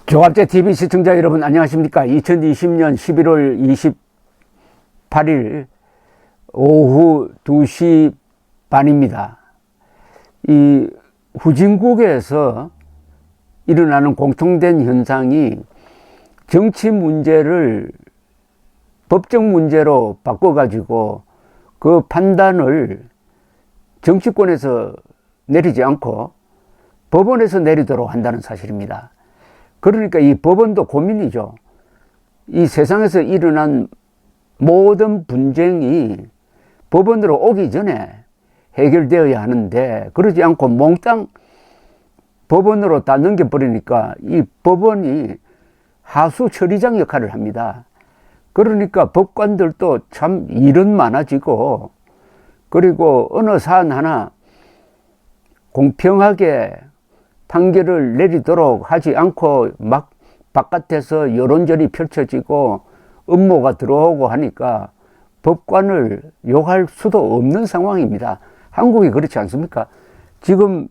조갑제 TV 시청자 여러분 안녕하십니까? 2020년 11월 28일 오후 2시 반입니다. 이 후진국에서 일어나는 공통된 현상이 정치 문제를 법적 문제로 바꿔가지고 그 판단을 정치권에서 내리지 않고 법원에서 내리도록 한다는 사실입니다. 그러니까 이 법원도 고민이죠. 이 세상에서 일어난 모든 분쟁이 법원으로 오기 전에 해결되어야 하는데 그러지 않고 몽땅 법원으로 다 넘겨버리니까 이 법원이 하수 처리장 역할을 합니다. 그러니까 법관들도 참 일은 많아지고, 그리고 어느 사안 하나 공평하게 판결을 내리도록 하지 않고 막 바깥에서 여론전이 펼쳐지고 음모가 들어오고 하니까 법관을 욕할 수도 없는 상황입니다. 한국이 그렇지 않습니까? 지금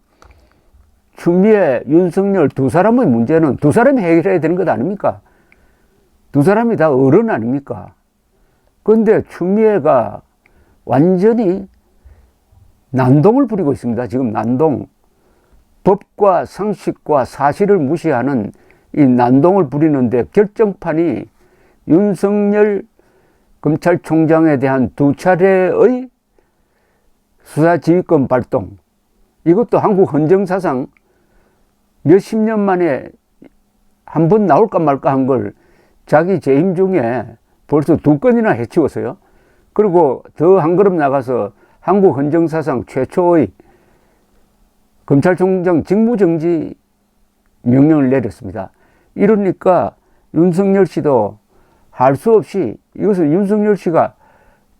추미애, 윤석열 두 사람의 문제는 두 사람이 해결해야 되는 것 아닙니까? 두 사람이 다 어른 아닙니까? 그런데 추미애가 완전히 난동을 부리고 있습니다. 지금 난동. 법과 상식과 사실을 무시하는 이 난동을 부리는데 결정판이 윤석열 검찰총장에 대한 두 차례의 수사지휘권 발동, 이것도 한국 헌정사상 몇십 년 만에 한 번 나올까 말까 한 걸 자기 재임 중에 벌써 두 건이나 해치웠어요. 그리고 더 한 걸음 나가서 한국 헌정사상 최초의 검찰총장 직무정지 명령을 내렸습니다. 이러니까 윤석열 씨도 할 수 없이, 이것은 윤석열 씨가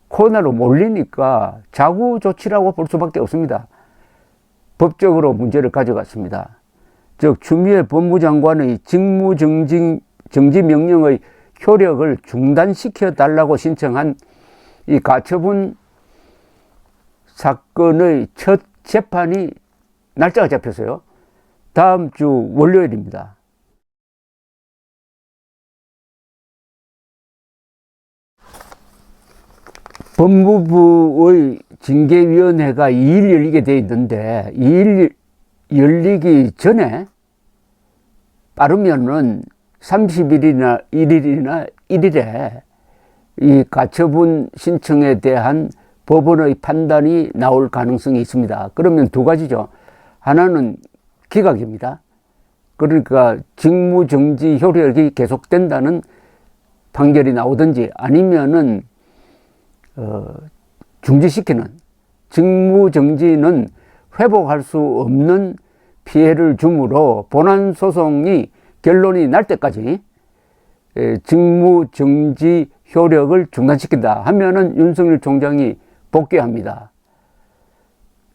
코로나로 몰리니까 자구조치라고 볼 수밖에 없습니다. 법적으로 문제를 가져갔습니다. 즉 추미애 법무장관의 직무정지 명령의 효력을 중단시켜 달라고 신청한 이 가처분 사건의 첫 재판이 날짜가 잡혔어요. 다음 주 월요일입니다. 법무부의 징계위원회가 2일 열리게 돼 있는데 2일 열리기 전에 빠르면은 30일이나 1일이나 1일에 이 가처분 신청에 대한 법원의 판단이 나올 가능성이 있습니다. 그러면 두 가지죠. 하나는 기각입니다. 그러니까 직무정지 효력이 계속된다는 판결이 나오든지 아니면은 중지시키는, 직무정지는 회복할 수 없는 피해를 주므로 본안소송이 결론이 날 때까지 직무정지 효력을 중단시킨다 하면은 윤석열 총장이 복귀합니다.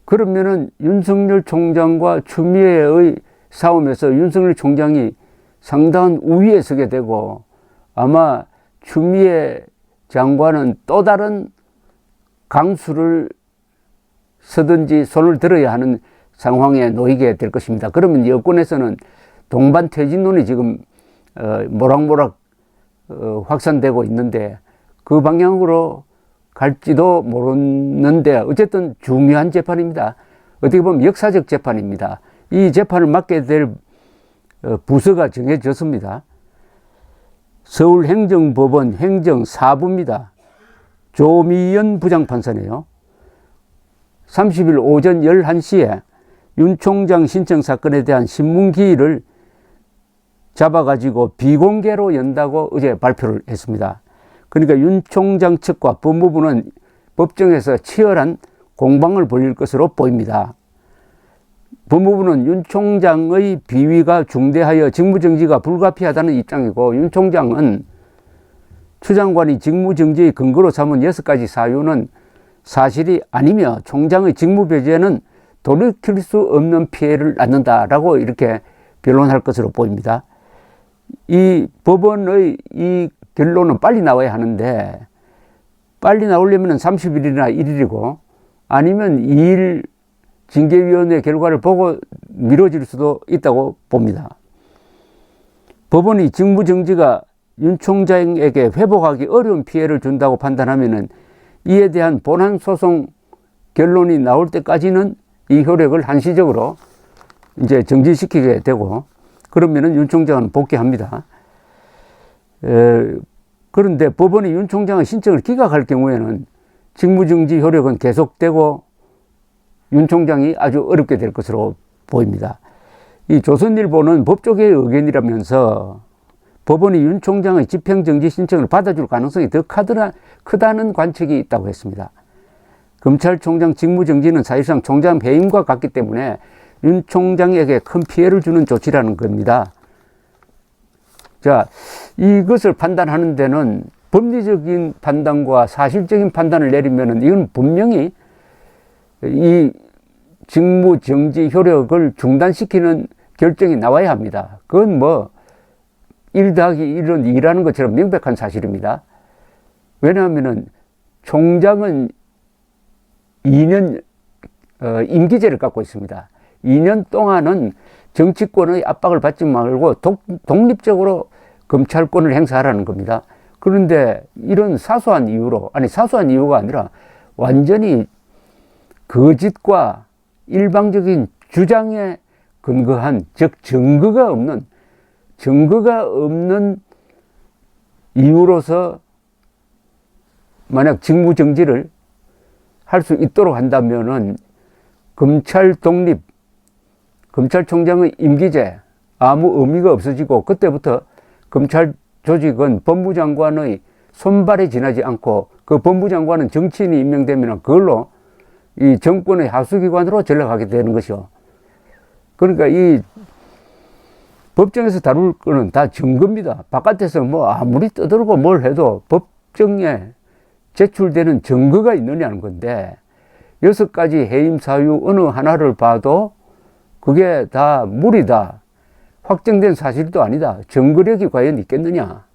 그러면은 윤석열 총장과 추미애의 싸움에서 윤석열 총장이 상당한 우위에 서게 되고 아마 추미애 장관은 또 다른 강수를 서든지 손을 들어야 하는 상황에 놓이게 될 것입니다. 그러면 여권에서는 동반 퇴진론이 지금 모락모락 확산되고 있는데 그 방향으로 갈지도 모르는데 어쨌든 중요한 재판입니다. 어떻게 보면 역사적 재판입니다. 이 재판을 맡게 될 부서가 정해졌습니다. 서울행정법원 행정사부입니다. 조미연 부장판사네요. 30일 오전 11시에 윤 총장 신청 사건에 대한 신문기일을 잡아가지고 비공개로 연다고 어제 발표를 했습니다. 그러니까 윤 총장 측과 법무부는 법정에서 치열한 공방을 벌일 것으로 보입니다. 법무부는 윤 총장의 비위가 중대하여 직무정지가 불가피하다는 입장이고, 윤 총장은 추 장관이 직무정지의 근거로 삼은 6가지 사유는 사실이 아니며 총장의 직무배제는 돌이킬 수 없는 피해를 낳는다라고 이렇게 변론할 것으로 보입니다. 이 법원의 이 결론은 빨리 나와야 하는데 빨리 나오려면 30일이나 1일이고 아니면 2일 징계위원회 결과를 보고 미뤄질 수도 있다고 봅니다. 법원이 직무정지가 윤 총장에게 회복하기 어려운 피해를 준다고 판단하면은 이에 대한 본안소송 결론이 나올 때까지는 이 효력을 한시적으로 이제 정지시키게 되고, 그러면은 윤 총장은 복귀합니다. 그런데 법원이 윤 총장의 신청을 기각할 경우에는 직무정지 효력은 계속되고 윤 총장이 아주 어렵게 될 것으로 보입니다. 이 조선일보는 법조계의 의견이라면서 법원이 윤 총장의 집행정지 신청을 받아줄 가능성이 더 크다는 관측이 있다고 했습니다. 검찰총장 직무정지는 사실상 총장 해임과 같기 때문에 윤 총장에게 큰 피해를 주는 조치라는 겁니다. 자, 이것을 판단하는 데는 법리적인 판단과 사실적인 판단을 내리면은 이건 분명히 이 직무정지 효력을 중단시키는 결정이 나와야 합니다. 그건 뭐 1 더하기 1은 2라는 것처럼 명백한 사실입니다. 왜냐하면은 총장은 2년 임기제를 갖고 있습니다. 2년 동안은 정치권의 압박을 받지 말고 독립적으로 검찰권을 행사하라는 겁니다. 그런데 이런 사소한 이유로, 아니 사소한 이유가 아니라 완전히 거짓과 일방적인 주장에 근거한, 즉 증거가 없는 이유로서 만약 직무정지를 할 수 있도록 한다면은 검찰 독립, 검찰총장의 임기제 아무 의미가 없어지고, 그때부터 검찰 조직은 법무장관의 손발에 지나지 않고 그 법무장관은 정치인이 임명되면 그걸로 이 정권의 하수기관으로 전락하게 되는 것이요. 그러니까 이 법정에서 다룰 거는 다 증거입니다. 바깥에서 뭐 아무리 떠들고 뭘 해도 법정에 제출되는 증거가 있느냐는 건데, 6가지 해임 사유 어느 하나를 봐도 그게 다 무리다, 확정된 사실도 아니다, 증거력이 과연 있겠느냐,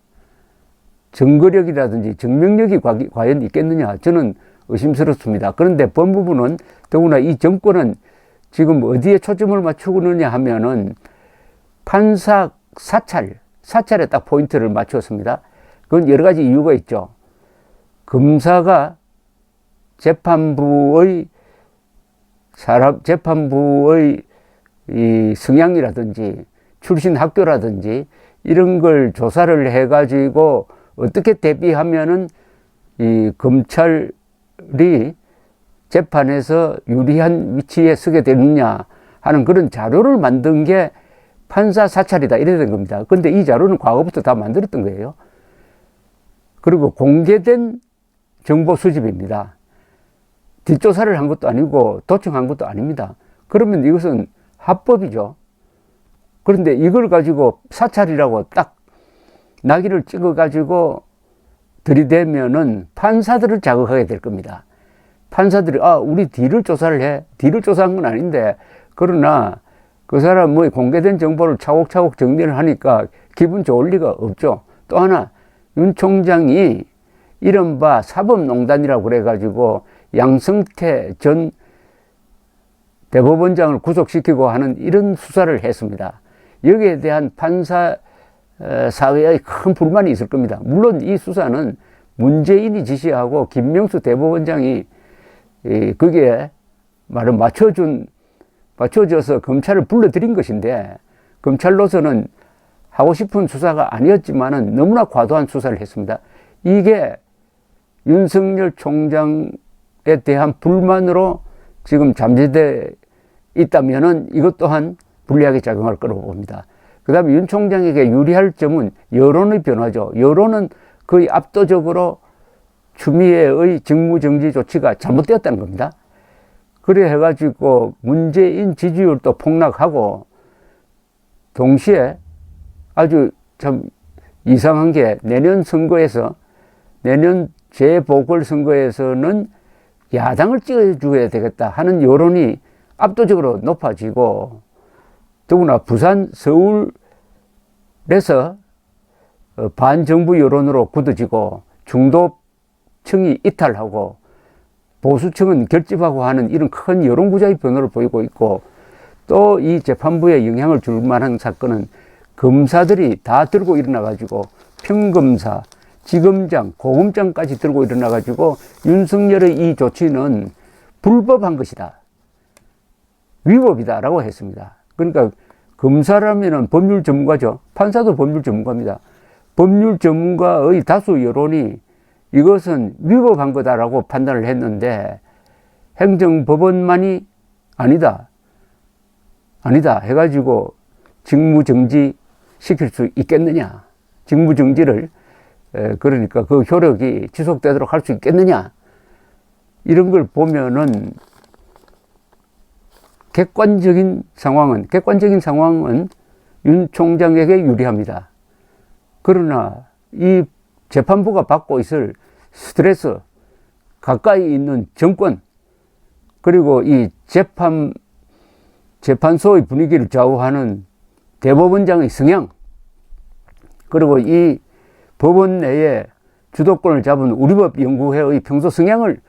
증거력이라든지 증명력이 과연 있겠느냐, 저는 의심스럽습니다. 그런데 법무부는 더구나 이 정권은 지금 어디에 초점을 맞추고 있느냐 하면은 판사 사찰에 딱 포인트를 맞추었습니다. 그건 여러 가지 이유가 있죠. 검사가 재판부의 이 성향이라든지 출신 학교라든지 이런 걸 조사를 해가지고 어떻게 대비하면은 이 검찰이 재판에서 유리한 위치에 서게 되느냐 하는 그런 자료를 만든 게 판사 사찰이다, 이래 된 겁니다. 근데 이 자료는 과거부터 다 만들었던 거예요. 그리고 공개된 정보 수집입니다. 뒷조사를 한 것도 아니고 도청한 것도 아닙니다. 그러면 이것은 합법이죠. 그런데 이걸 가지고 사찰이라고 딱 낙인을 찍어 가지고 들이대면은 판사들을 자극하게 될 겁니다. 판사들이 우리 뒤를 조사를 해. 뒤를 조사한 건 아닌데, 그러나 그 사람 뭐 공개된 정보를 차곡차곡 정리를 하니까 기분 좋을 리가 없죠. 또 하나, 윤 총장이 이른바 사법농단이라고 그래가지고 양성태 전 대법원장을 구속시키고 하는 이런 수사를 했습니다. 여기에 대한 판사 사회의 큰 불만이 있을 겁니다. 물론 이 수사는 문재인이 지시하고 김명수 대법원장이 거기에 말을 맞춰줘서 검찰을 불러들인 것인데, 검찰로서는 하고 싶은 수사가 아니었지만은 너무나 과도한 수사를 했습니다. 이게 윤석열 총장에 대한 불만으로 지금 잠재돼 있다면은 이것 또한 불리하게 작용할 거라고 봅니다. 그 다음에 윤 총장에게 유리할 점은 여론의 변화죠. 여론은 거의 압도적으로 추미애의 직무정지 조치가 잘못되었다는 겁니다. 그래 해가지고 문재인 지지율도 폭락하고, 동시에 아주 참 이상한 게 내년 재보궐선거에서는 야당을 찍어줘야 되겠다 하는 여론이 압도적으로 높아지고, 더구나 부산, 서울에서 반정부 여론으로 굳어지고 중도층이 이탈하고 보수층은 결집하고 하는 이런 큰 여론구조의 변화를 보이고 있고, 또 이 재판부에 영향을 줄 만한 사건은 검사들이 다 들고 일어나가지고 평검사, 지검장, 고검장까지 들고 일어나가지고 윤석열의 이 조치는 불법한 것이다. 위법이다라고 했습니다. 그러니까 검사라면은 법률 전문가죠. 판사도 법률 전문가입니다. 법률 전문가의 다수 여론이 이것은 위법한 거다라고 판단을 했는데 행정법원만이 아니다 해가지고 직무정지 시킬 수 있겠느냐. 직무정지를 그러니까 그 효력이 지속되도록 할 수 있겠느냐. 이런 걸 보면은 객관적인 상황은 윤 총장에게 유리합니다. 그러나 이 재판부가 받고 있을 스트레스, 가까이 있는 정권, 그리고 이 재판소의 분위기를 좌우하는 대법원장의 성향, 그리고 이 법원 내에 주도권을 잡은 우리법연구회의 평소 성향을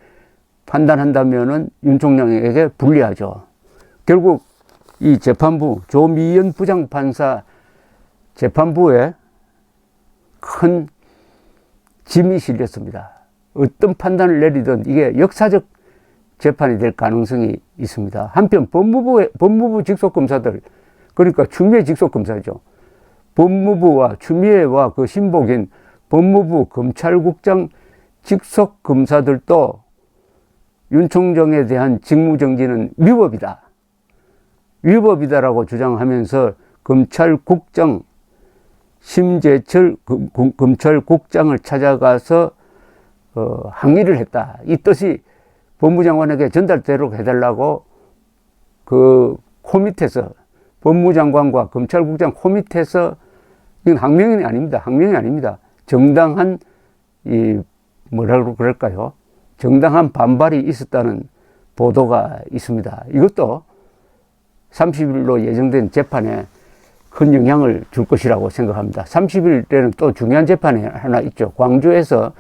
판단한다면은 윤 총장에게 불리하죠. 결국 이 재판부, 조미연 부장판사 재판부에 큰 짐이 실렸습니다. 어떤 판단을 내리든 이게 역사적 재판이 될 가능성이 있습니다. 한편 법무부 직속검사들, 그러니까 추미애 직속검사죠. 법무부와 추미애와 그 신복인 법무부 검찰국장 직속검사들도 윤 총장에 대한 직무정지는 위법이다라고 주장하면서 검찰국장 심재철 검찰국장을 찾아가서 항의를 했다. 이 뜻이 법무장관에게 전달되도록 해달라고 그 코밑에서 법무장관과 검찰국장 코밑에서 이건 항명이 아닙니다. 정당한 뭐라고 그럴까요? 정당한 반발이 있었다는 보도가 있습니다. 이것도 30일로 예정된 재판에 큰 영향을 줄 것이라고 생각합니다. 30일에는 또 중요한 재판이 하나 있죠. 광주에서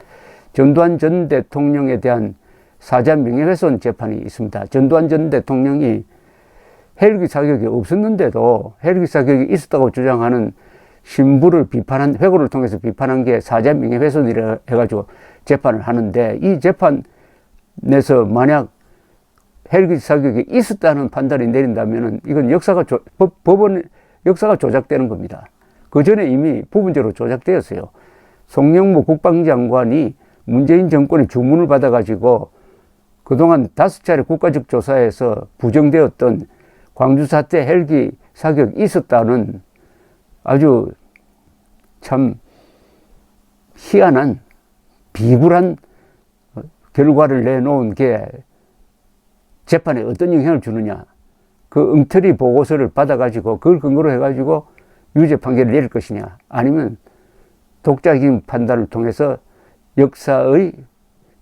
전두환 전 대통령에 대한 사자 명예훼손 재판이 있습니다. 전두환 전 대통령이 헬기 사격이 없었는데도 헬기 사격이 있었다고 주장하는 신부를 회고를 통해서 비판한 게 사자 명예훼손이라 해가지고 재판을 하는데, 이 재판에서 만약 헬기 사격이 있었다는 판단이 내린다면은 이건 법원 역사가 조작되는 겁니다. 그 전에 이미 부분적으로 조작되었어요. 송영무 국방장관이 문재인 정권의 주문을 받아가지고 그동안 5차례 국가적 조사에서 부정되었던 광주 사태 헬기 사격이 있었다는 아주 참 희한한 비굴한 결과를 내놓은 게 재판에 어떤 영향을 주느냐. 그 엉터리 보고서를 받아가지고 그걸 근거로 해가지고 유죄 판결을 내릴 것이냐, 아니면 독자적인 판단을 통해서 역사의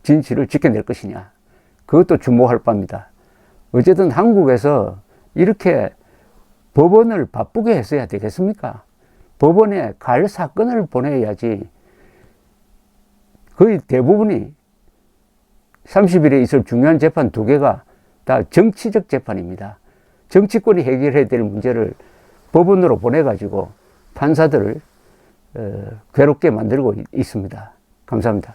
진실을 지켜낼 것이냐. 그것도 주목할 바입니다. 어쨌든 한국에서 이렇게 법원을 바쁘게 했어야 되겠습니까? 법원에 갈 사건을 보내야지. 거의 대부분이 30일에 있을 중요한 재판 2개가 다 정치적 재판입니다. 정치권이 해결해야 될 문제를 법원으로 보내가지고 판사들을 괴롭게 만들고 있습니다. 감사합니다.